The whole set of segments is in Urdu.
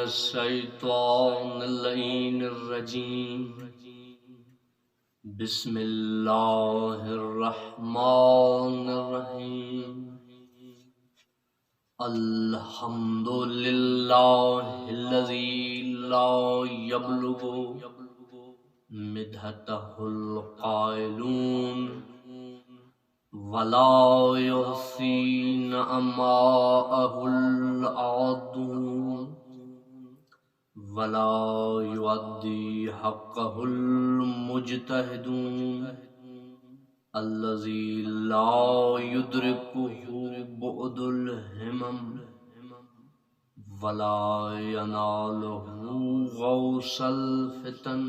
الشیطان اللعین الرجیم بسم اللہ الرحمن الرحیم الحمد للہ الذی لا یبلغ مدحتہ القائلون ولا يحصي نعماءه العادون ولا يؤدي حقه المجتهدون الذي لا يدركه بعد الهمم ولا يناله غوص الفتن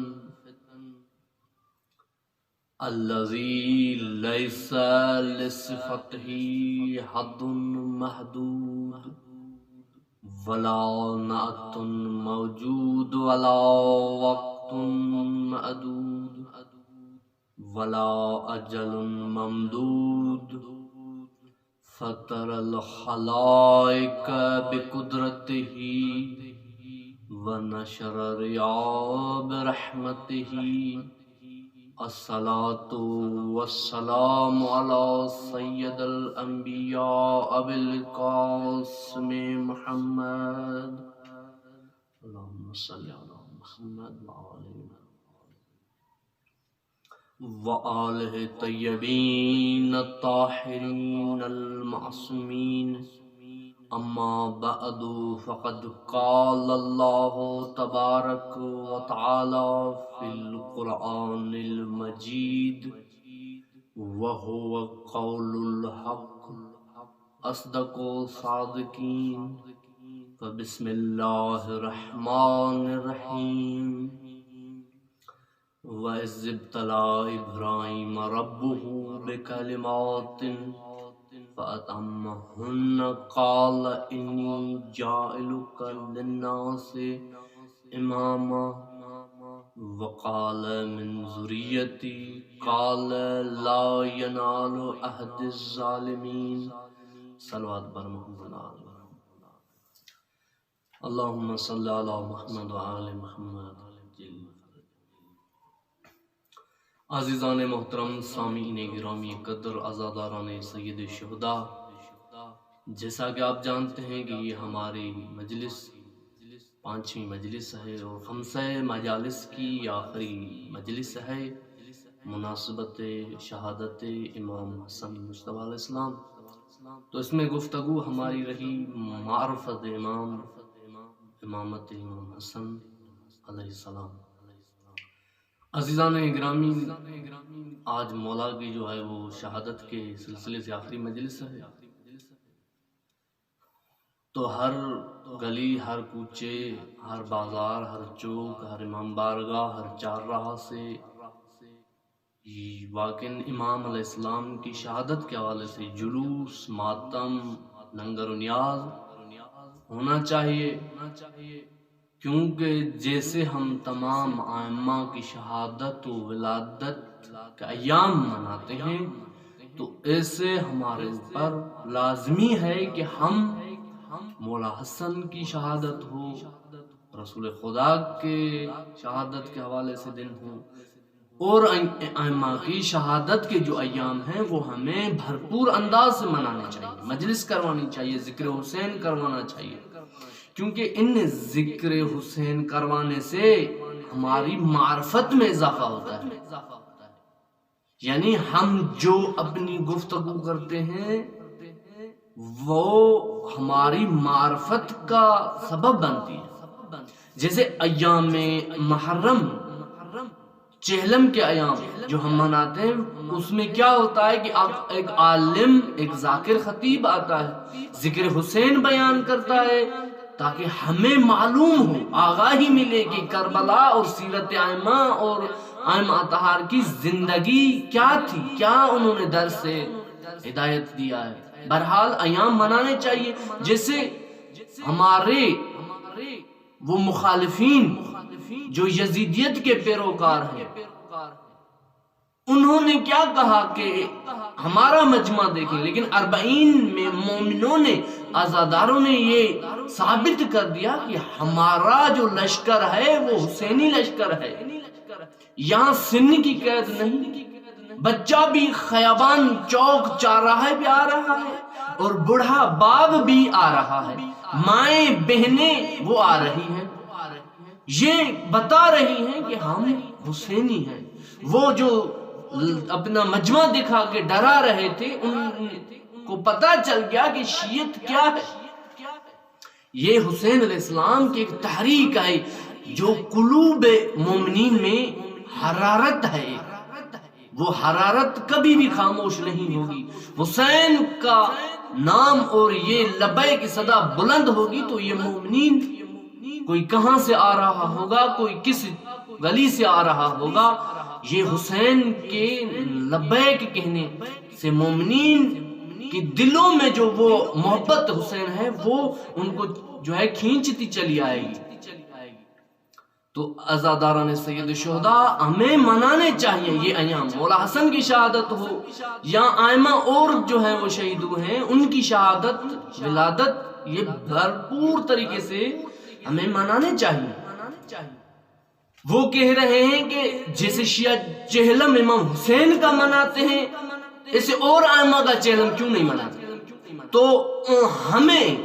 الذي ليس لصفته حد محدود ولا نعت موجود ولا وقت معدود ولا أجل ممدود فطر الخلائق بقدرته ونشر رياء برحمته الصلاة والسلام على سيد الأنبياء بالقاسم محمد اللهم صل على محمد وآله الطيبين الطاهرين المعصومين أما بعد فقد قال الله تبارك وتعالى في القرآن المجيد وهو قول الحق أصدق الصادقين فبسم الله الرحمن الرحيم وإذ ابتلى إبراهيم ربه بكلمات فأتمهن قال إني جاعلك للناس إماما وقال من ذريتي قال لا ينال عهد الظالمين صلوات بر محمد اللهم صل على محمد وآل محمد. عزیزان محترم، سامعین گرامی قدر، عزاداران سید الشہداء، جیسا کہ آپ جانتے ہیں کہ یہ ہماری مجلس 5ویں مجلس ہے اور 5 مجالس کی آخری مجلس ہے مناسبت شہادت امام حسن مجتبیٰ علیہ السلام. تو اس میں گفتگو ہماری رہی معرفت امامت امام حسن علیہ السلام. عزیزان گرامی، آج مولا کی جو ہے وہ شہادت کے سلسلے سے آخری مجلس ہے. تو ہر گلی، ہر کوچے، ہر بازار، ہر چوک، ہر امام بارگاہ، ہر چار راہ سے واقع امام علیہ السلام کی شہادت کے حوالے سے جلوس، ماتم، لنگر و نیاز ہونا چاہیے. کیونکہ جیسے ہم تمام ائمہ کی شہادت و ولادت کے ایام مناتے ہیں تو ایسے ہمارے اوپر لازمی ہے کہ ہم مولا حسن کی شہادت ہو، رسول خدا کے شہادت کے حوالے سے دن ہو، اور ائمہ کی شہادت کے جو ایام ہیں وہ ہمیں بھرپور انداز سے منانے چاہیے، مجلس کروانی چاہیے، ذکر حسین کروانا چاہیے. کیونکہ ان ذکر حسین کروانے سے ہماری معرفت میں اضافہ ہوتا ہے. یعنی ہم جو اپنی گفتگو کرتے ہیں وہ ہماری معرفت کا سبب بنتی ہے. جیسے ایام محرم، چہلم کے ایام جو ہم مناتے ہیں، اس میں کیا ہوتا ہے کہ ایک عالم، ایک ذاکر خطیب آتا ہے، ذکر حسین بیان کرتا ہے تاکہ ہمیں معلوم ہو، آگاہی ملے کہ کربلا اور سیرت ائمہ اور ائمہ اطہار کی زندگی کیا تھی، کیا انہوں نے درس سے ہدایت دیا ہے. بہرحال ایام منانے چاہیے. جیسے ہمارے وہ مخالفین جو یزیدیت کے پیروکار ہیں، انہوں نے کیا کہا کہ ہمارا مجمع دیکھیں، لیکن 40 میں مومنوں نے عزاداروں نے یہ ثابت کر دیا کہ ہمارا جو لشکر ہے وہ حسینی لشکر ہے، یہاں سن کی قید نہیں، بچہ بھی خیابان چوک چوراہے بھی آ رہا ہے اور بوڑھا باپ بھی آ رہا ہے، مائیں بہنیں وہ آ رہی ہیں، یہ بتا رہی ہیں کہ ہم حسینی ہیں۔ وہ جو اپنا مجمع دکھا کے ڈرا رہے تھے، ان کو پتا چل گیا کہ شیعت کیا ہے۔ یہ حسین علیہ السلام کی ایک تحریک ہے جو قلوب مومنین میں حرارت ہے، وہ حرارت کبھی بھی خاموش نہیں ہوگی۔ حسین کا نام اور یہ لبیک کی صدا بلند ہوگی تو یہ مومنین کوئی کہاں سے آ رہا ہوگا، کوئی کس گلی سے آ رہا ہوگا، یہ حسین کے لبیک کہنے سے مومنین کہ دلوں میں جو وہ محبت حسین ہے وہ ان کو جو ہے کھینچتی چلی آئے گی۔ تو عزاداران سید الشہداء ہمیں منانے چاہیے یہ ایام، مولا حسن کی شہادت ہو یا آئمہ اور جو ہیں وہ شہید ہوئے ہیں ان کی شہادت ولادت، یہ بھرپور طریقے سے ہمیں منانے چاہیے۔ وہ کہہ رہے ہیں کہ جیسے شیعہ چہلم امام حسین کا مناتے ہیں اسے اور آئمہ کا چہلم کیوں نہیں مناتے؟ تو ہمیں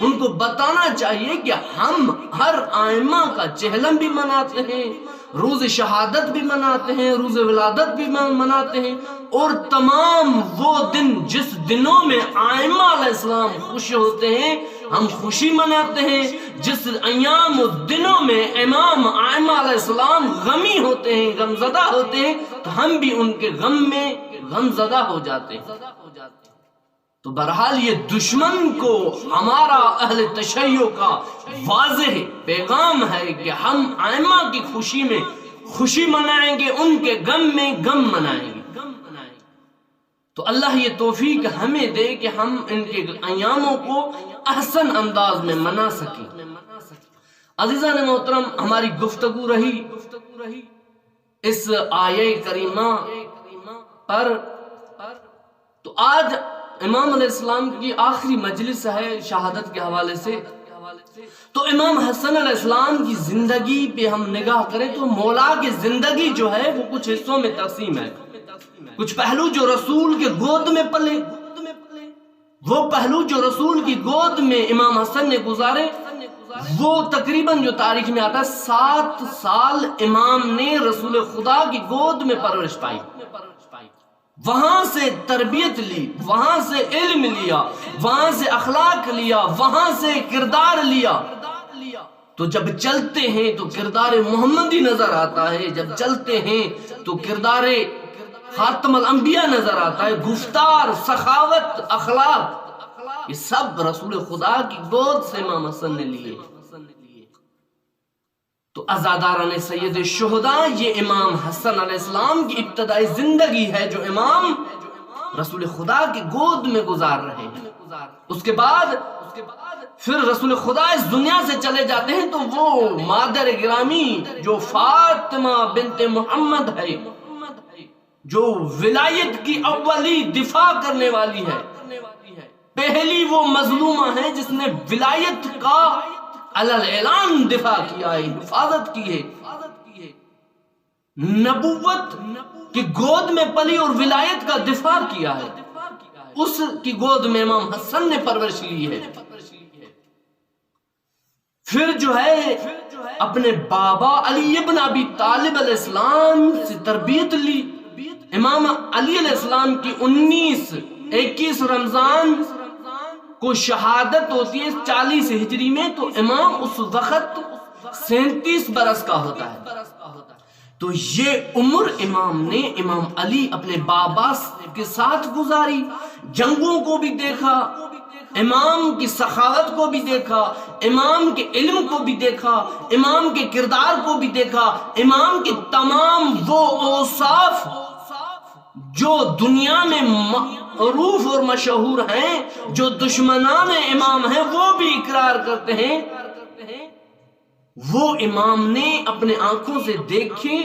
ان کو بتانا چاہیے کہ ہم ہر آئمہ کا چہلم بھی مناتے ہیں، روز شہادت بھی مناتے ہیں، روز ولادت بھی مناتے ہیں، اور تمام وہ دن جس دنوں میں آئمہ علیہ السلام خوش ہوتے ہیں ہم خوشی مناتے ہیں، جس ایام و دنوں میں امام آئمہ علیہ السلام غمی ہوتے ہیں، غم زدہ ہوتے ہیں، تو ہم بھی ان کے غم میں غم زدہ ہو جاتے ہیں۔ تو بہرحال یہ دشمن کو ہمارا اہل تشیع کا واضح پیغام ہے کہ ہم آئمہ کی خوشی میں خوشی منائیں گے، ان کے غم میں غم منائیں گے۔ تو اللہ یہ توفیق ہمیں دے کہ ہم ان کے ایاموں کو احسن انداز میں منا سکیں۔ عزیزان محترم، ہماری گفتگو رہی اس آیہ کریمہ پر، تو آج امام علیہ السلام کی آخری مجلس ہے شہادت کے حوالے سے، تو امام حسن علیہ السلام کی زندگی پہ ہم نگاہ کریں تو مولا کی زندگی جو ہے وہ کچھ حصوں میں تقسیم ہے۔ کچھ پہلو جو رسول کے گود میں پلے، وہ پہلو جو رسول کی گود میں امام حسن نے گزارے، وہ تقریباً جو تاریخ میں آتا ہے 7 سال امام نے رسول خدا کی گود میں پرورش پائی، وہاں سے تربیت لی، وہاں سے علم لیا، وہاں سے اخلاق لیا، وہاں سے کردار لیا۔ تو جب چلتے ہیں تو کردار محمدی نظر آتا ہے، جب چلتے ہیں تو کردار خاتم الانبیاء نظر آتا ہے، گفتار، سخاوت، اخلاق، یہ سب رسول خدا کی گود سے امام حسن نے لیے۔ تو عزاداران سید الشہداء یہ امام حسن علیہ السلام کی ابتدائی زندگی ہے جو امام رسول خدا کی گود میں گزار رہے ہیں۔ اس کے بعد پھر رسول خدا اس دنیا سے چلے جاتے ہیں تو وہ مادر گرامی جو فاطمہ بنت محمد ہے، جو ولایت کی اولی دفاع کرنے والی ہے، پہلی وہ مظلومہ ہے جس نے ولایت کا علل اعلان دفاع کیا ہے، حفاظت کی ہے، نبوت کی گود میں پلی اور ولایت کا دفاع کیا ہے، اس کی گود میں امام حسن نے پرورش لی ہے۔ پھر جو ہے اپنے بابا علی ابن ابی طالب علیہ السلام سے تربیت لی۔ امام علی علیہ السلام کی 21 رمضان کو شہادت ہوتی ہے 40 ہجری میں، تو امام اس وقت 37 برس کا ہوتا ہے۔ تو یہ عمر امام نے، امام علی اپنے بابا کے ساتھ گزاری، جنگوں کو بھی دیکھا، امام کی سخاوت کو بھی دیکھا، امام کے علم کو بھی دیکھا، امام کے کردار کو بھی دیکھا، امام کے تمام وہ اوصاف جو دنیا میں معروف اور مشہور ہیں، جو دشمنان امام ہیں وہ بھی اقرار کرتے ہیں، وہ امام نے اپنے آنکھوں سے دیکھے،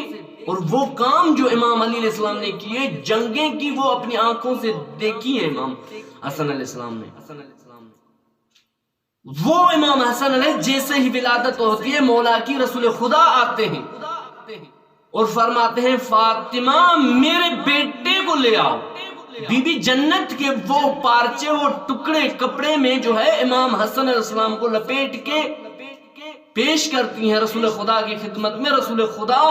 اور وہ کام جو امام علی علیہ السلام نے کیے، جنگیں کی وہ اپنی آنکھوں سے دیکھی ہیں امام حسن علیہ السلام نے۔ وہ امام حسن علیہ جیسے ہی ولادت ہوتی ہے مولا کی رسول خدا آتے ہیں اور فرماتے ہیں فاطمہ میرے بیٹے کو لے آؤ. بی بی جنت کے وہ پارچے وہ ٹکڑے کپڑے میں جو ہے امام حسن علیہ السلام کو لپیٹ کے پیش کرتی ہیں رسول خدا کی خدمت میں. رسول خدا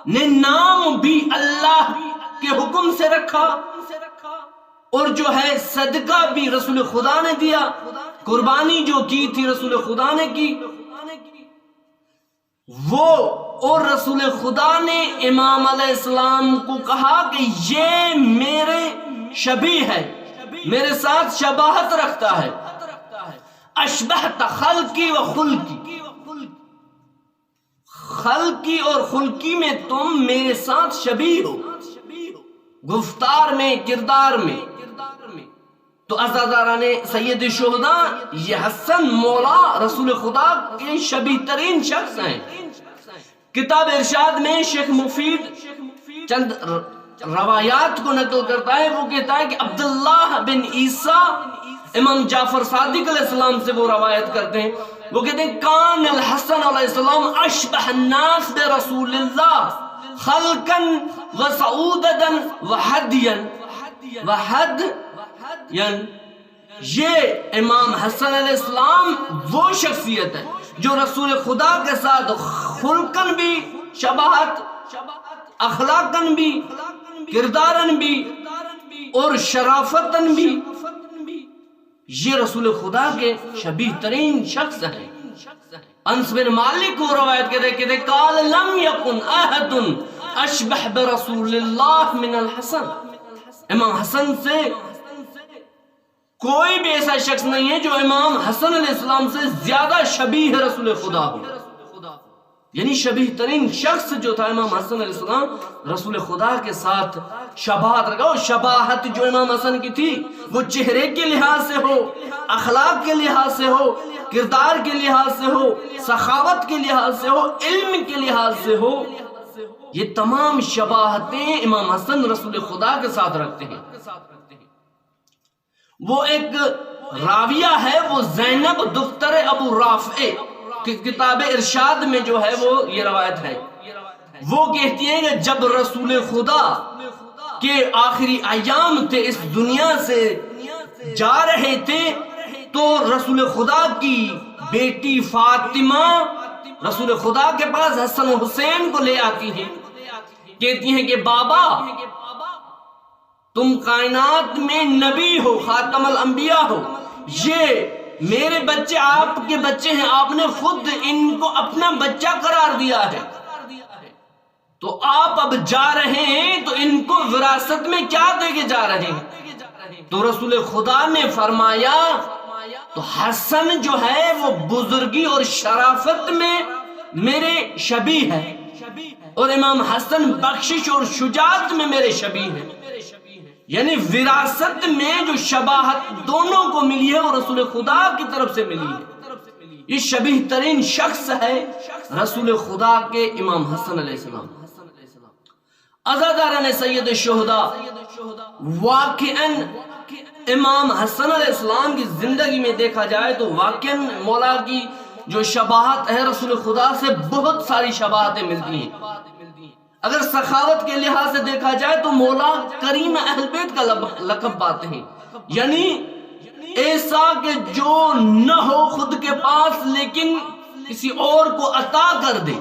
نے نام بھی اللہ کے حکم سے رکھا اور جو ہے صدقہ بھی رسول خدا نے دیا. قربانی جو کی تھی رسول خدا نے کی وہ. اور رسول خدا نے امام علیہ السلام کو کہا کہ یہ میرے شبیہ ہے, میرے ساتھ شباہت رکھتا ہے. اشبہت خلقی و خلقی, خلقی اور خلقی میں تم میرے ساتھ شبیہ ہو, گفتار میں کردار میں. تو عزاداران سید شہداء یہ حسن مولا رسول خدا کے شبیہ ترین شخص ہیں. کتاب ارشاد میں شیخ مفید چند روایات کو نقل کرتا ہے. وہ کہتا ہے کہ عبداللہ بن عیسیٰ امام جعفر صادق علیہ السلام سے وہ روایت کرتے ہیں. وہ کہتے ہیں کان الحسن علیہ السلام اشبہ الناس برسول اللہ خلقا وسعودتا وحدیا یہ امام حسن علیہ السلام وہ شخصیت ہے جو رسول خدا کے ساتھ خلقن بھی شباہت, اخلاقن بھی, کردارن بھی اور شرافتن بھی. یہ رسول خدا کے شبیہ ترین شخص ہیں. انس بن مالک کو روایت کہتے قال لم یکن احد اشبہ برسول اللہ من الحسن. امام حسن سے کوئی بھی ایسا شخص نہیں ہے جو امام حسن علیہ السلام سے زیادہ شبیہ رسول خدا ہو. یعنی شبیہ ترین شخص جو تھا امام حسن علیہ السلام رسول خدا کے ساتھ شباہت رکھا. اور شباہت جو امام حسن کی تھی وہ چہرے کے لحاظ سے ہو, اخلاق کے لحاظ سے ہو, کردار کے لحاظ سے ہو, سخاوت کے لحاظ سے ہو, علم کے لحاظ سے ہو, یہ تمام شباہتیں امام حسن رسول خدا کے ساتھ رکھتے ہیں. وہ ایک راویہ ہے, وہ زینب دختر ابو رافع کی کتاب ارشاد میں جو ہے وہ یہ روایت ہے. وہ کہتی ہیں کہ جب رسول خدا کے آخری ایام تھے اس دنیا سے جا رہے تھے تو رسول خدا کی بیٹی فاطمہ رسول خدا کے پاس حسن و حسین کو لے آتی ہیں. کہتی ہیں کہ بابا تم کائنات میں نبی ہو, خاتم الانبیاء ہو, یہ میرے بچے آپ کے بچے ہیں, آپ نے خود ان کو اپنا بچہ قرار دیا ہے, تو آپ اب جا رہے ہیں تو ان کو وراثت میں کیا دے کے جا رہے ہیں؟ تو رسول خدا نے فرمایا تو حسن جو ہے وہ بزرگی اور شرافت میں میرے شبیہ ہے, اور امام حسن بخشش اور شجاعت میں میرے شبیہ ہے. یعنی وراثت میں جو شباہت دونوں کو ملی ہے وہ رسول خدا کی طرف سے ملی ہے. یہ شبیہ ترین شخص ہے رسول خدا کے امام حسن علیہ السلام. عزاداران سید شہداء واقعاً امام حسن علیہ السلام کی زندگی میں دیکھا جائے تو واقعاً مولا کی جو شباہت ہے رسول خدا سے بہت ساری شباہتیں ملتی ہیں. اگر سخاوت کے لحاظ سے دیکھا جائے تو مولا کریم اہل بیت کا لقب پاتے ہیں. یعنی ایسا کہ جو نہ ہو خود کے پاس لیکن کسی اور کو عطا کر دے,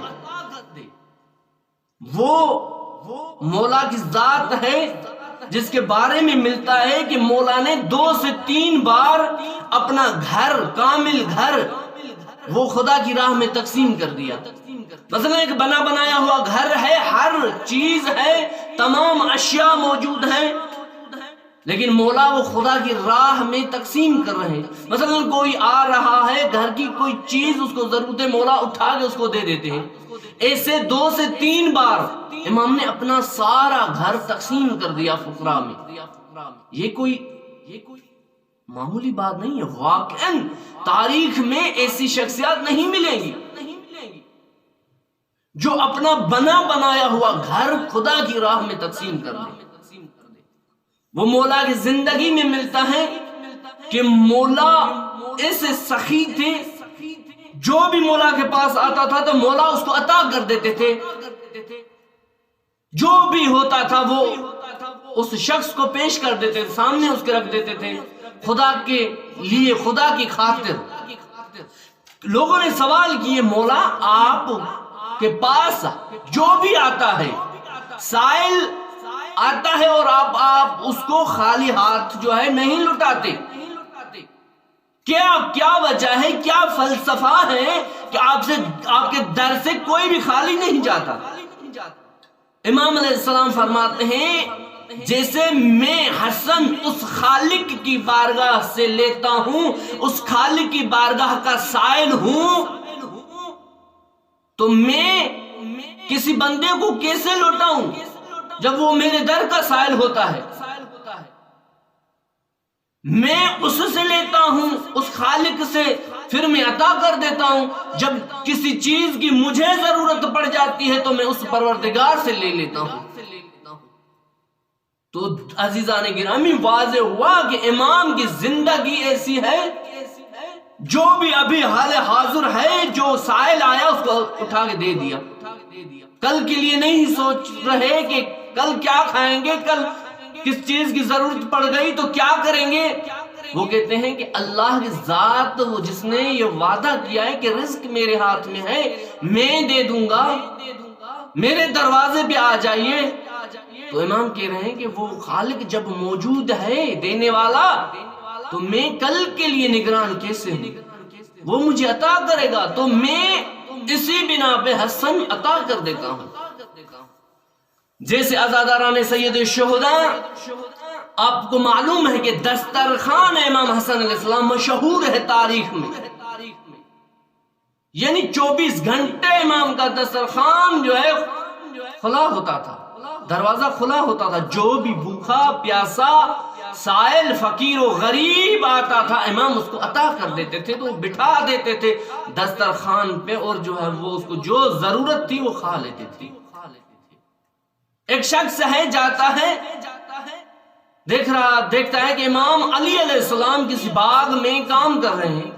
وہ مولا کی ذات ہے جس کے بارے میں ملتا ہے کہ مولا نے 2 سے 3 بار اپنا گھر, کامل گھر وہ خدا کی راہ میں تقسیم کر دیا. مثلا ایک بنا بنایا ہوا گھر ہے, ہر چیز ہے, تمام اشیاء موجود ہیں, لیکن مولا وہ خدا کی راہ میں تقسیم کر رہے ہیں. مثلا کوئی آ رہا ہے, گھر کی کوئی چیز اس کو ضرورت ہے, مولا اٹھا کے اس کو دے دیتے ہیں. ایسے 2 سے 3 بار امام نے اپنا سارا گھر تقسیم کر دیا فقراء میں. یہ کوئی معمولی بات نہیں ہے. واقعاً تاریخ میں ایسی شخصیات نہیں ملیں گی جو اپنا بنا بنایا ہوا گھر خدا کی راہ میں تقسیم کر دے. وہ مولا کی زندگی میں ملتا ہے کہ مولا ایسے سخی تھے، جو بھی مولا کے پاس آتا تھا تو مولا اس کو عطا کر دیتے تھے، جو بھی ہوتا تھا وہ اس شخص کو پیش کر دیتے تھے، سامنے اس کے رکھ دیتے تھے، خدا کے لیے، خدا کی خاطر۔ لوگوں نے سوال کیے، مولا آپ کے پاس جو بھی آتا ہے، سائل آتا ہے اور آپ اس کو خالی ہاتھ جو ہے نہیں لٹاتے، کیا وجہ ہے، کیا فلسفہ ہے کہ آپ کے در سے کوئی بھی خالی نہیں جاتا؟ امام علیہ السلام فرماتے ہیں جیسے میں حسن اس خالق کی بارگاہ سے لیتا ہوں، اس خالق کی بارگاہ کا سائل ہوں، تو میں کسی بندے کو کیسے لوٹاؤں جب وہ میرے در کا سائل ہوتا ہے؟ میں اس سے لیتا ہوں، اس خالق سے، پھر میں عطا کر دیتا ہوں۔ جب کسی چیز کی مجھے ضرورت پڑ جاتی ہے تو میں اس پروردگار سے لے لیتا ہوں۔ تو عزیزان گرامی، واضح ہوا کہ امام کی زندگی ایسی ہے، جو بھی ابھی حال حاضر ہے، جو سائل آیا اس کو اٹھا کے دے دیا، کل کے لیے نہیں سوچ رہے کہ کل کیا کھائیں گے، کل کس چیز کی ضرورت پڑ گئی تو کیا کریں گے۔ وہ کہتے ہیں کہ اللہ کی ذات، وہ جس نے یہ وعدہ کیا ہے کہ رزق میرے ہاتھ میں ہے، میں دے دوں گا، میرے دروازے پہ آ جائیے۔ تو امام کہہ رہے ہیں کہ وہ خالق جب موجود ہے، دینے والا، تو میں کل کے لیے نگران کیسے ہوں؟ وہ مجھے عطا کرے گا تو میں اسی بنا پہ حسن عطا کر دیتا ہوں۔ جیسے عزاداران سید الشہداء، آپ کو معلوم ہے کہ دسترخوان امام حسن علیہ السلام مشہور ہے تاریخ میں، یعنی 24 گھنٹے امام کا دسترخوان جو ہے کھلا ہوتا تھا، دروازہ کھلا ہوتا تھا، جو بھی بھوکا پیاسا سائل فقیر و غریب آتا تھا امام اس کو عطا کر دیتے تھے، تو بٹھا دیتے تھے دسترخوان پہ، اور جو ہے وہ اس کو جو ضرورت تھی وہ کھا لیتے تھے۔ ایک شخص ہے، جاتا ہے، دیکھتا ہے کہ امام علی علیہ السلام کسی باغ میں کام کر رہے ہیں،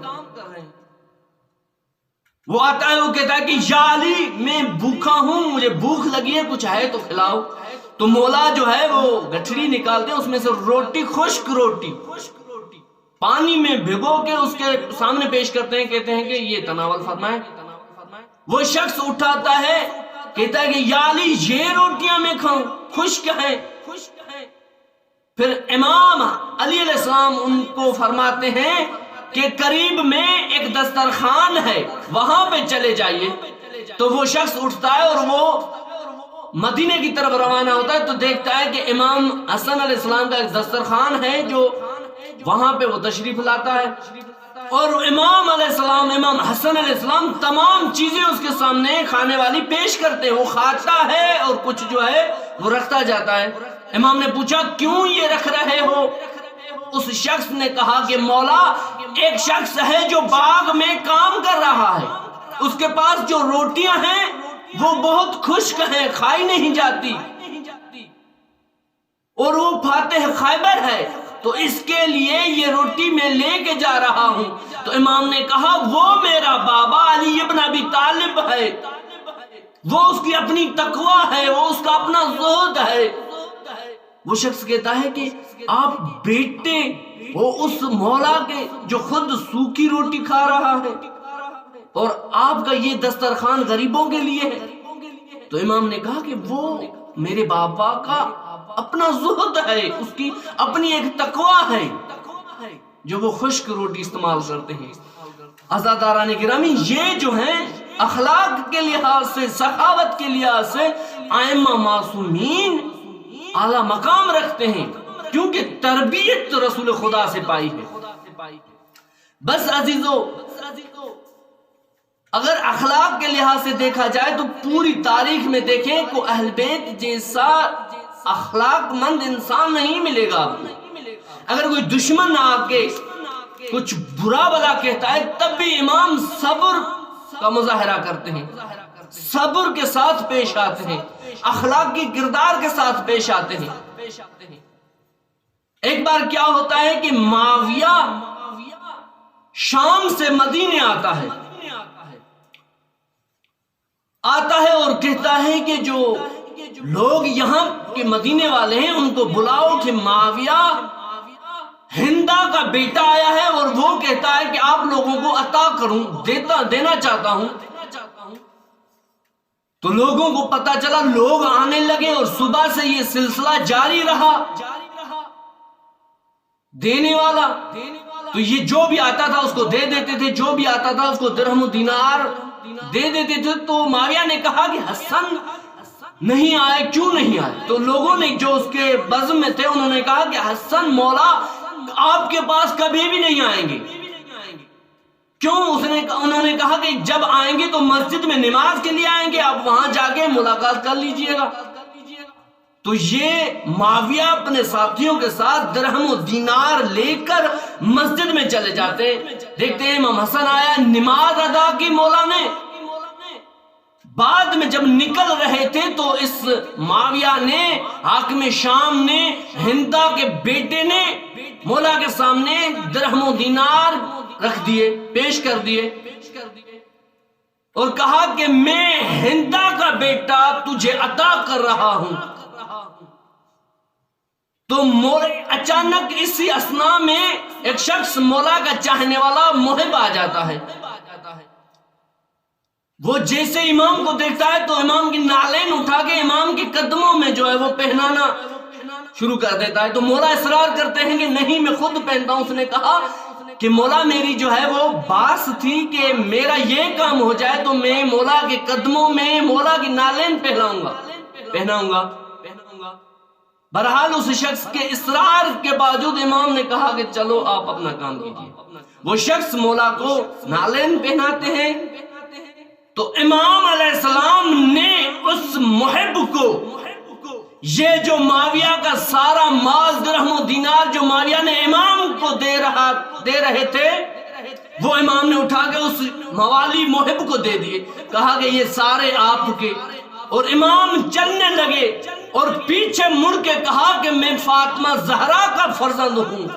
وہ آتا ہے، وہ کہتا ہے کہ یا علی میں بھوکا ہوں، مجھے بھوک لگی ہے، کچھ ہے تو کھلاؤ۔ تو مولا جو ہے وہ گٹھڑی نکالتے ہیں، اس میں سے روٹی، خشک روٹی پانی میں بھگو کے اس کے سامنے پیش کرتے ہیں، کہتے ہیں کہ یہ تناول فرمائے۔ وہ شخص اٹھاتا ہے، کہتا ہے کہ یا علی یہ روٹیاں میں کھاؤں، خشک ہیں۔ پھر امام علی علیہ السلام ان کو فرماتے ہیں کہ قریب میں ایک دسترخوان ہے، وہاں پہ چلے جائیے۔ تو وہ شخص اٹھتا ہے اور وہ مدینے کی طرف روانہ ہوتا ہے، تو دیکھتا ہے کہ امام حسن علیہ السلام کا ایک دسترخوان ہے، جو وہاں پہ وہ تشریف لاتا ہے، اور امام علیہ السلام، امام حسن علیہ السلام تمام چیزیں اس کے سامنے کھانے والی پیش کرتے ہیں، وہ کھاتا ہے اور کچھ جو ہے وہ رکھتا جاتا ہے۔ امام نے پوچھا کیوں یہ رکھ رہے ہو؟ اس شخص نے کہا کہ مولا ایک شخص ہے جو باغ میں کام کر رہا ہے، اس کے پاس جو روٹیاں ہیں وہ بہت خشک ہیں، کھائی نہیں جاتی، اور وہ فاتح خیبر ہے، تو اس کے لیے یہ روٹی میں لے کے جا رہا ہوں۔ تو امام نے کہا وہ میرا بابا علی ابن ابی طالب ہے، وہ اس کی اپنی تقوی ہے، وہ اس کا اپنا زہد ہے۔ وہ شخص کہتا ہے کہ آپ بیٹے وہ اس مولا کے جو خود سوکھی روٹی کھا رہا ہے، اور آپ کا یہ دسترخوان غریبوں کے لیے ہے۔ تو امام نے کہا کہ وہ میرے بابا کا اپنا زہد ہے، اس کی اپنی ایک تقوی ہے، جو وہ خشک روٹی استعمال کرتے ہیں۔ عزاداران گرامی، یہ جو ہیں اخلاق کے لحاظ سے، سخاوت کے لحاظ سے ائمہ معصومین اعلیٰ مقام رکھتے ہیں، کیونکہ تربیت تو رسول خدا سے پائی ہے۔ بس عزیزو، اگر اخلاق کے لحاظ سے دیکھا جائے تو پوری تاریخ میں دیکھیں کو اہل بیت جیسا اخلاق مند انسان نہیں ملے گا۔ اگر کوئی دشمن آ کے کچھ برا بلا کہتا ہے، تب بھی امام صبر کا مظاہرہ کرتے ہیں، صبر کے ساتھ پیش آتے ہیں، اخلاق کی کردار کے ساتھ پیش آتے ہیں۔ ایک بار کیا ہوتا ہے کہ معاویہ شام سے مدینے آتا ہے اور کہتا ہے کہ جو لوگ یہاں کے مدینے والے ہیں ان کو بلاؤ کہ معاویہ ہندا کا بیٹا آیا ہے اور وہ کہتا ہے کہ آپ لوگوں کو عطا کروں دینا چاہتا ہوں. تو لوگوں کو پتا چلا، لوگ آنے لگے اور صبح سے یہ سلسلہ جاری رہا دینے والا. تو یہ جو بھی آتا تھا اس کو دے دیتے تھے، جو بھی آتا تھا اس کو درہم و دینار دے دیتے تھے. تو معاویہ نے کہا کہ حسن نہیں آئے، کیوں نہیں آئے؟ تو لوگوں نے جو اس کے بزم میں تھے انہوں نے کہا کہ حسن مولا آپ کے پاس کبھی بھی نہیں آئیں گے. کیوں؟ انہوں نے کہا کہ جب آئیں گے تو مسجد میں نماز کے لیے آئیں گے، آپ وہاں جا کے ملاقات کر لیجئے گا. تو یہ معاویہ اپنے ساتھیوں کے ساتھ درہم و دینار لے کر مسجد میں چلے جاتے. دیکھتے ہیں امام حسن آیا، نماز ادا کی مولا نے. بعد میں جب نکل رہے تھے تو اس معاویہ نے، حاکم شام نے، ہندا کے بیٹے نے مولا کے سامنے درہم و دینار رکھ دیے، پیش کر دیے اور کہا کہ میں ہندا کا بیٹا تجھے عطا کر رہا ہوں. تو اچانک اسی اثناء میں ایک شخص مولا کا چاہنے والا محب آ جاتا ہے. وہ جیسے امام کو دیکھتا ہے تو امام کی نالین اٹھا کے امام کے قدموں میں جو ہے وہ پہنانا شروع کر دیتا ہے. تو مولا اصرار کرتے ہیں کہ نہیں میں خود پہنتا ہوں. اس نے کہا کہ مولا میری جو ہے وہ باس تھی کہ میرا یہ کام ہو جائے تو میں مولا کے قدموں میں مولا کی نالین پہناؤں گا. بہرحال اس شخص کے اصرار کے باوجود امام نے کہا کہ چلو آپ اپنا کام کیجیے. وہ شخص مولا کو نالین پہناتے ہیں. تو امام علیہ السلام نے اس محب کو، یہ جو معاویہ کا سارا مال درہم و دینار جو معاویہ نے امام کو دے رہے تھے، وہ امام نے اٹھا کے اس موالی محب کو دے دیے. کہا کہ یہ سارے آپ کے. اور امام چلنے لگے اور پیچھے مڑ کے کہا کہ میں فاطمہ زہرا کا فرزند ہوں.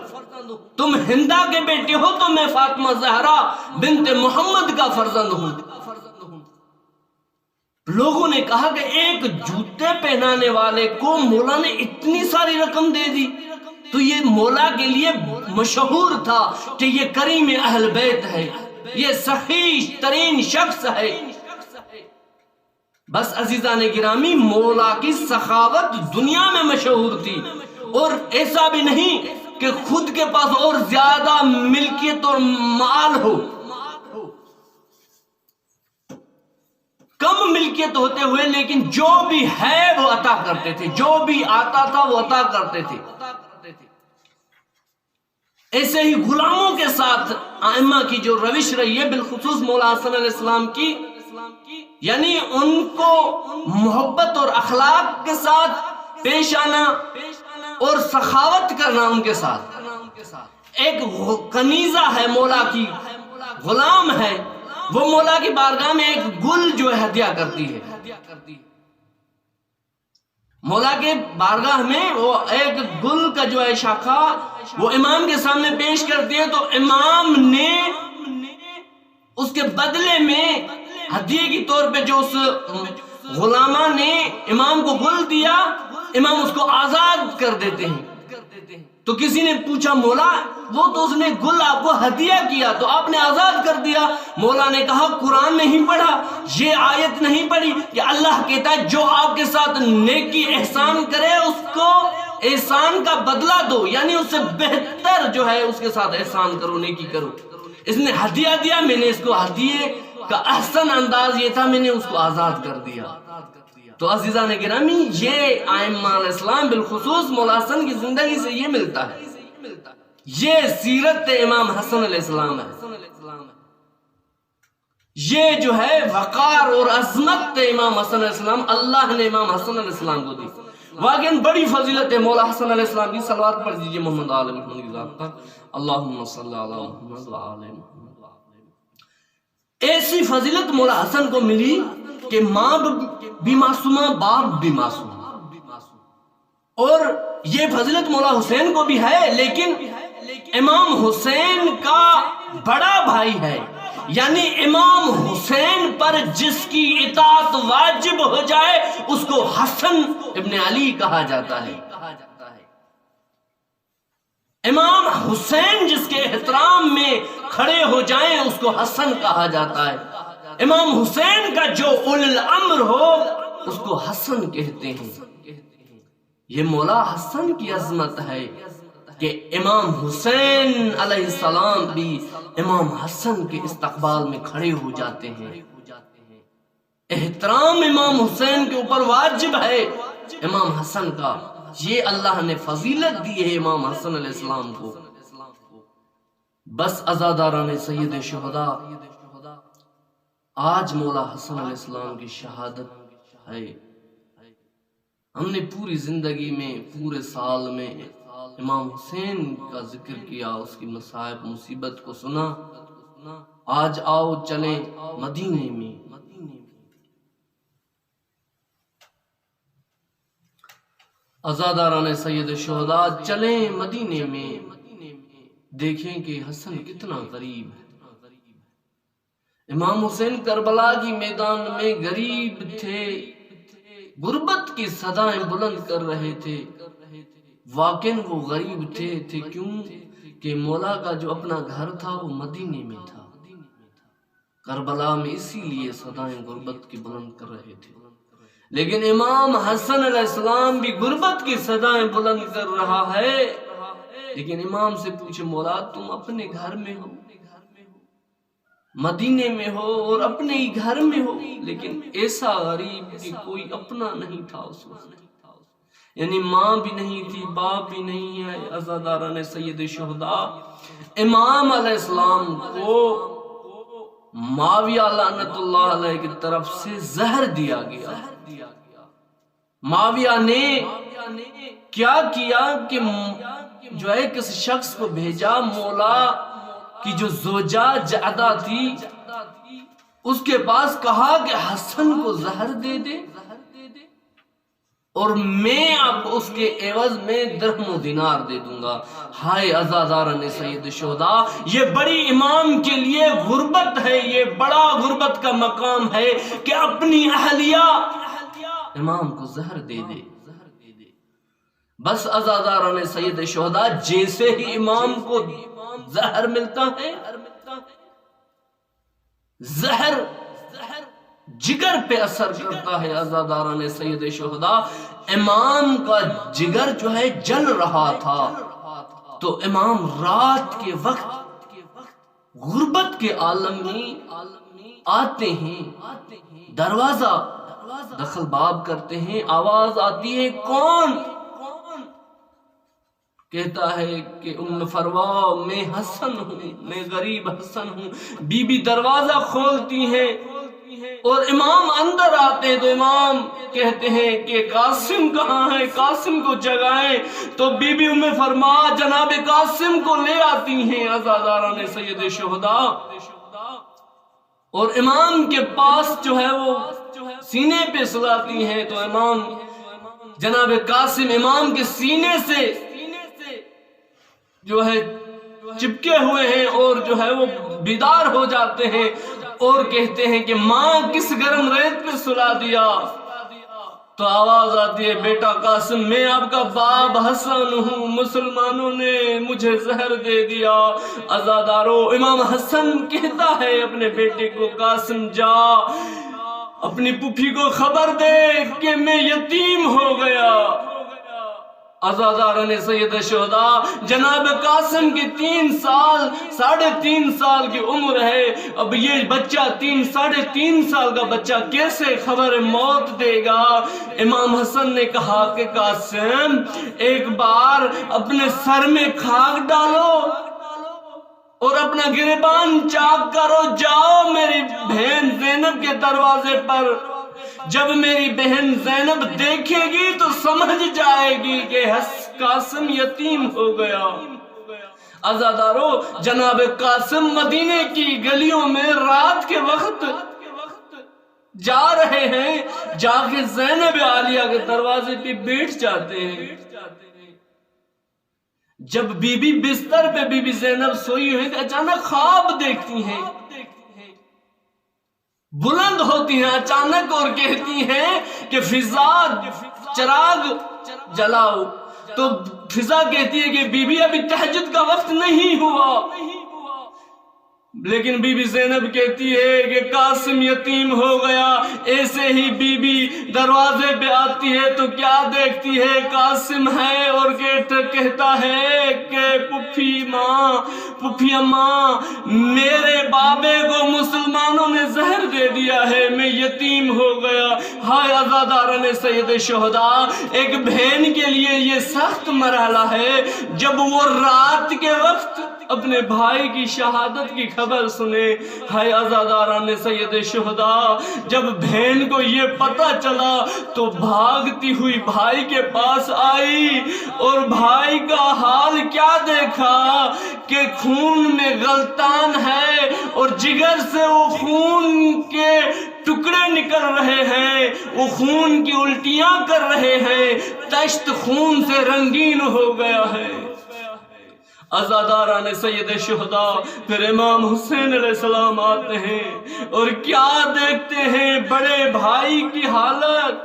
تم ہندا کے بیٹے ہو تو میں فاطمہ زہرا بنت محمد کا فرزند ہوں. لوگوں نے کہا کہ ایک جوتے پہنانے والے کو مولا نے اتنی ساری رقم دے دی. تو یہ مولا کے لیے مشہور تھا کہ یہ کریم اہل بیت ہے، یہ صحیح ترین شخص ہے. بس عزیزان گرامی، مولا کی سخاوت دنیا میں مشہور تھی. اور ایسا بھی نہیں کہ خود کے پاس اور زیادہ ملکیت اور مال ہو، کم ملکیت ہوتے ہوئے لیکن جو بھی ہے وہ عطا کرتے تھے، جو بھی آتا تھا وہ عطا کرتے تھے. ایسے ہی غلاموں کے ساتھ ائمہ کی جو روش رہی ہے، بالخصوص مولا حسن علیہ السلام کی، یعنی ان کو محبت اور اخلاق کے ساتھ پیش آنا اور سخاوت کرنا ان کے ساتھ. ایک کنیزہ ہے مولا کی، غلام ہے، وہ مولا کی بارگاہ میں ایک گل جو ہے ہدیہ کرتی ہے. مولا کے بارگاہ میں وہ ایک گل کا جو ہے شاخہ وہ امام کے سامنے پیش کرتی ہے. تو امام نے اس کے بدلے میں ہدیے کی طور پہ جو اس غلامہ نے امام کو گل دیا، امام اس کو آزاد کر دیتے ہیں. تو کسی نے پوچھا مولا وہ تو اس نے گل آپ کو ہدیہ کیا تو آپ نے آزاد کر دیا. مولا نے کہا قرآن نہیں پڑھا، یہ آیت نہیں پڑھی کہ اللہ کہتا ہے جو آپ کے ساتھ نیکی احسان کرے اس کو احسان کا بدلہ دو، یعنی اس سے بہتر جو ہے اس کے ساتھ احسان کرو، نیکی کرو. اس نے ہدیہ دیا، میں نے اس کو ہدیے کا احسن انداز یہ تھا میں نے اس کو آزاد کر دیا. تو عزیزان گرامی، یہ ائمہ علیہ السلام بالخصوص مولا حسن کی زندگی سے یہ ملتا ہے. یہ سیرت امام حسن علیہ السلام ہے. یہ جو ہے وقار اور عظمت امام حسن علیہ السلام، اللہ نے امام حسن علیہ السلام کو دی. واقعاً بڑی فضیلت ہے مولا حسن علیہ السلام کی. صلوات پڑھ دیجئے محمد آل محمد کی ذات پر. اللہم صلی علی محمد و آل محمد. ایسی فضیلت مولا حسن کو ملی کہ ماں بھی معصومہ، باپ بھی معصوم. اور یہ فضیلت مولا حسین کو بھی ہے، لیکن امام حسین کا بڑا بھائی ہے، یعنی امام حسین پر جس کی اطاعت واجب ہو جائے اس کو حسن ابن علی کہا جاتا ہے۔ امام حسین جس کے احترام میں کھڑے ہو جائیں اس کو حسن کہا جاتا ہے۔ امام حسین کا جو اولو الامر ہو اس کو حسن کہتے ہیں۔ یہ مولا حسن کی عظمت ہے کہ امام حسین علیہ السلام بھی امام حسن کے استقبال میں کھڑے ہو جاتے ہیں۔ احترام امام حسین کے اوپر واجب ہے امام حسن کا، یہ اللہ نے فضیلت دی ہے امام حسن علیہ السلام کو۔ بس عزاداران سید شہداء، آج مولا حسن علیہ السلام کی شہادت ہے۔ ہم نے پوری زندگی میں، پورے سال میں امام حسین کا ذکر کیا، اس کی مصائب مصیبت کو سنا۔ آج آؤ چلیں مدینے میں۔ عزاداران سید شہداء، چلیں مدینے میں، دیکھیں کہ حسن کتنا غریب ہے۔ امام حسین کربلا کی میدان میں غریب تھے، غربت کی صدائیں بلند کر رہے تھے۔ واقعاً وہ غریب تھے کیوں کہ مولا کا جو اپنا گھر تھا وہ مدینے میں تھا۔ کربلا میں اسی لیے صدائیں غربت کی بلند کر رہے تھے، لیکن امام حسن علیہ السلام بھی غربت کی صدائیں بلند کر رہا ہے، لیکن امام سے پوچھے مولا تم اپنے گھر میں ہو، مدینے میں ہو اور اپنے ہی گھر میں ہو، لیکن ایسا غریب کہ کوئی اپنا نہیں تھا اس وقت، یعنی ماں بھی نہیں تھی، باپ بھی نہیں ہے۔ عزاداران سید شہداء، امام علیہ السلام کو معاویہ لعنت اللہ علیہ کی طرف سے زہر دیا گیا۔ معاویہ نے کیا کیا کہ جو ہے کس شخص کو بھیجا، مولا کی جو زوجہ جعدہ تھی اس کے پاس، کہا کہ حسن کو زہر دے دے اور میں اب اس کے عوض میں درہم و دینار دے دوں گا۔ ہائے عزاداران سید شہداء، یہ بڑی امام کے لیے غربت ہے، یہ بڑا غربت کا مقام ہے کہ اپنی اہلیہ امام کو زہر دے دے۔ بس عزاداران سید شہداء، جیسے ہی امام کو زہر ملتا ہے، زہر جگر پہ اثر کرتا ہے۔ عزاداران سید شہداء، امام کا جگر جو ہے جل رہا تھا، تو امام رات کے وقت غربت کے عالم میں آتے ہیں، دروازہ دخل باب کرتے ہیں، آواز آتی ہے کون؟ کہتا ہے کہ ام فروا میں حسن ہوں، میں غریب حسن ہوں۔ بی بی دروازہ کھولتی ہیں اور امام اندر آتے ہیں، تو امام کہتے ہیں کہ قاسم کہاں ہے، قاسم کو جگائیں۔ تو بی بی ام فرما جناب قاسم کو لے آتی ہیں عزاداران سید شہداء، اور امام کے پاس جو ہے وہ سینے پہ سلاتی ہیں۔ تو امام جناب قاسم امام کے سینے سے جو ہے چپکے ہوئے ہیں اور جو ہے وہ بیدار ہو جاتے ہیں اور کہتے ہیں کہ ماں کس گرم ریت پہ سلا دیا؟ تو آواز آتی ہے بیٹا قاسم، میں آپ کا باپ حسن ہوں، مسلمانوں نے مجھے زہر دے دیا۔ عزادارو، امام حسن کہتا ہے اپنے بیٹے کو قاسم جا اپنی پھوپھی کو خبر دے کہ میں یتیم ہو گیا۔ عزاداران سید شہداء، جناب قاسم کی 3 سال 3.5 سال کی عمر ہے، اب یہ بچہ 3.5 سال کا بچہ کیسے خبر موت دے گا؟ امام حسن نے کہا کہ قاسم ایک بار اپنے سر میں خاک ڈالو اور اپنا گریبان چاک کرو، جاؤ میری بہن زینب کے دروازے پر، جب میری بہن زینب دیکھے گی تو سمجھ جائے گی کہ قاسم یتیم ہو گیا۔ عزادارو، جناب قاسم مدینے کی گلیوں میں رات کے وقت جا رہے ہیں، جا کے زینب عالیہ کے دروازے پہ بیٹھ جاتے ہیں۔ جب بی بی بستر پہ بی بی زینب سوئی ہوئی تو اچانک خواب دیکھتی ہیں، بلند ہوتی ہیں اچانک اور کہتی ہیں کہ فضا چراغ جلاؤ، تو فضا کہتی ہے کہ بی بی ابھی تہجد کا وقت نہیں ہوا، لیکن بی بی زینب کہتی ہے کہ قاسم یتیم ہو گیا۔ ایسے ہی بی بی دروازے پہ آتی ہے تو کیا دیکھتی ہے؟ قاسم ہے، اور کہتا ہے کہ پھپھی اماں، میرے بابے کو مسلمانوں نے زہر دے دیا ہے، میں یتیم ہو گیا۔ ہائے عزاداران سید شہداء، ایک بہن کے لیے یہ سخت مرحلہ ہے جب وہ رات کے وقت اپنے بھائی کی شہادت کی خبر سنے۔ ہائے عزاداران سید شہداء، جب بہن کو یہ پتہ چلا تو بھاگتی ہوئی بھائی کے پاس آئی اور بھائی کا حال کیا دیکھا کہ خون میں غلطان ہے اور جگر سے وہ خون کے ٹکڑے نکل رہے ہیں، وہ خون کی الٹیاں کر رہے ہیں، تشت خون سے رنگین ہو گیا ہے۔ عزاداران سید شہداء، پھر امام حسین علیہ السلام آتے ہیں اور کیا دیکھتے ہیں؟ بڑے بھائی کی حالت۔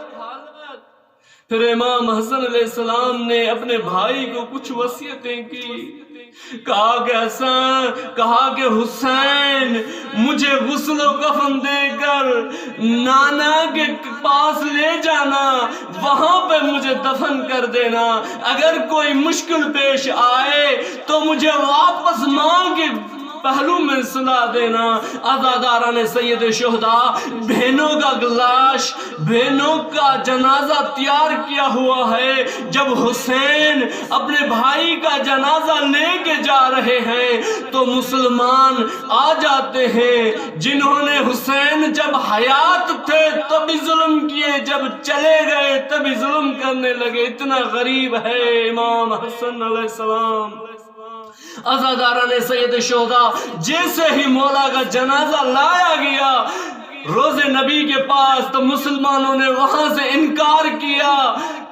پھر امام حسن علیہ السلام نے اپنے بھائی کو کچھ وصیتیں کی، کہا کہ حسین، مجھے غسل و کفن دے کر نانا کے پاس لے جانا، وہاں پہ مجھے دفن کر دینا، اگر کوئی مشکل پیش آئے تو مجھے واپس ماں کے پہلو میں سلا دینا۔ عزاداران سید شہداء، بہنوں کا لاش، بہنوں کا جنازہ تیار کیا ہوا ہے۔ جب حسین اپنے بھائی کا جنازہ لے کے جا رہے ہیں تو مسلمان آ جاتے ہیں، جنہوں نے حسین جب حیات تھے تبھی ظلم کیے، جب چلے گئے تبھی ظلم کرنے لگے۔ اتنا غریب ہے امام حسن علیہ السلام۔ عزاداران سید شہداء، جیسے ہی مولا کا جنازہ لایا گیا روز نبی کے پاس تو مسلمانوں نے وہاں سے انکار کیا۔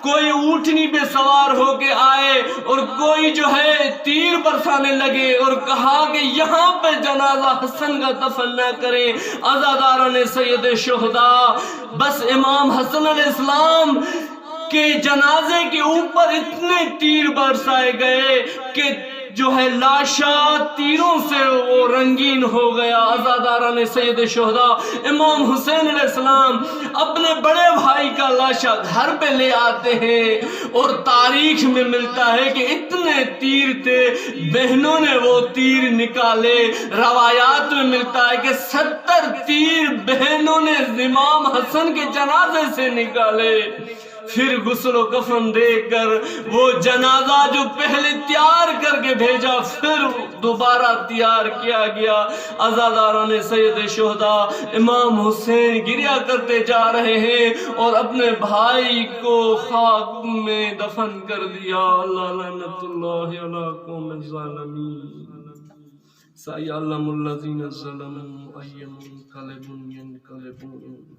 کوئی اونٹنی پہ سوار ہو کے آئے اور کوئی جو ہے تیر برسانے لگے اور کہا کہ یہاں پہ جنازہ حسن کا دفن نہ کریں۔ عزاداران سید شہداء، بس امام حسن علیہ السلام کے جنازے کے اوپر اتنے تیر برسائے گئے کہ جو ہے لاشا تیروں سے وہ رنگین ہو گیا۔ عزاداران سید شہداء، امام حسین علیہ السلام اپنے بڑے بھائی کا لاشا گھر پہ لے آتے ہیں اور تاریخ میں ملتا ہے کہ اتنے تیر تھے، بہنوں نے وہ تیر نکالے۔ روایات میں ملتا ہے کہ 70 تیر بہنوں نے امام حسن کے جنازے سے نکالے۔ پھر غسل و کفن دے کر وہ جنازہ جو پہلے تیار کر کے بھیجا پھر دوبارہ تیار کیا گیا۔ عزاداران سید شہداء، امام حسین گریا کرتے جا رہے ہیں اور اپنے بھائی کو خاک میں دفن کر دیا۔ اللہ لعنت اللہ علی قوم الظالمین۔ سیعلم الذین ظلموا ای منقلب ینقلبون۔